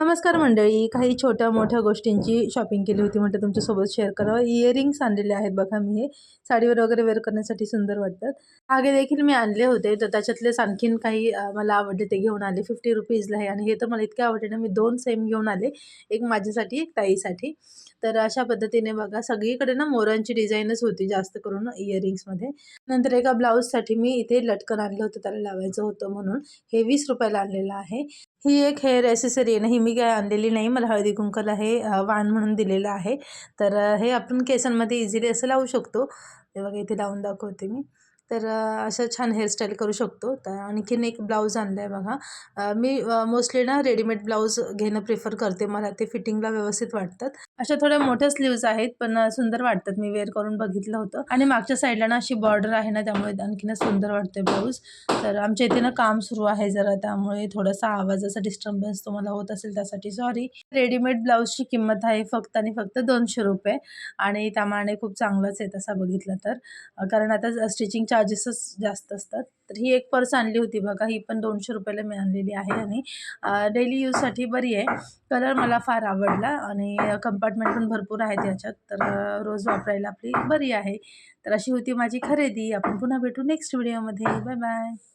नमस्कार मंडळी. काही छोट्या-मोठ्या गोष्टींची शॉपिंग केली होती, म्हटलं तुमच्यासोबत शेअर करावं. इयरिंग्स आणलेले आहेत बघा मी हे. साडीवर वगैरे वेअर करण्यासाठी सुंदर वाटतात. धागे देखील मी आणले होते, तर त्याच्यातलेच आणखीन काही मला आवडले ते घेऊन आले. ₹50 ला आहे आणि हे तर मला इतके आवडले ना, मी 2 सेम घेऊन आले. एक माझ्यासाठी, एक ताईसाठी. तर अशा पद्धतीने बघा सगळीकडे ना मोरांची डिझाईनच होती जास्त करून इयरिंग्समध्ये. नंतर एका ब्लाऊजसाठी मी इथे लटकन आणलं होतं, त्याला लावायचं होतं म्हणून. हे ₹20 ला आणलेलं आहे. ही एक हेअर ॲसेसरी आहे ना, ही मी काय आणलेली नाही. मला हळदी-कुंकवाला हे वाण म्हणून दिलेलं आहे. तर हे आपण केसांमध्ये इझिली असं लावू शकतो. हे बघा इथे लावून दाखवते मी. तर असं छान हेअरस्टाईल करू शकतो. तर आणखीन एक ब्लाऊज आणला आहे बघा. मी मोस्टली ना रेडीमेड ब्लाऊज घेणं प्रिफर करते. मला ते फिटिंगला व्यवस्थित वाटतात. अशा थोड्या मोठ्या स्लीव्हज आहेत, पण सुंदर वाटतात. मी वेअर करून बघितलं होतं आणि मागच्या साईडला ना अशी बॉर्डर आहे ना, त्यामुळे आणखीनच सुंदर वाटते ब्लाऊज. तर आमच्या इथे ना काम सुरू आहे जरा, त्यामुळे थोडासा आवाजाचा डिस्टर्बन्स तुम्हाला होत असेल त्यासाठी सॉरी. रेडीमेड ब्लाऊजची किंमत आहे फक्त आणि फक्त ₹200 आणि त्यामानाने खूप चांगलंच आहे तसं बघितलं तर. कारण आता स्टिचिंग चार्जेसच जास्त असतात. तर ही एक पर्स आणली होती बघा, ही पण ₹200 मी आणलेली आहे आणि डेली यूजसाठी बरी आहे. कलर मला फार आवडला आणि कंपार्टमेंट पण भरपूर आहेत याच्यात, तर रोज वापरायला आपली बरी आहे. तर अशी होती माझी खरेदी. आपण पुन्हा भेटू नेक्स्ट व्हिडिओमध्ये. Bye bye.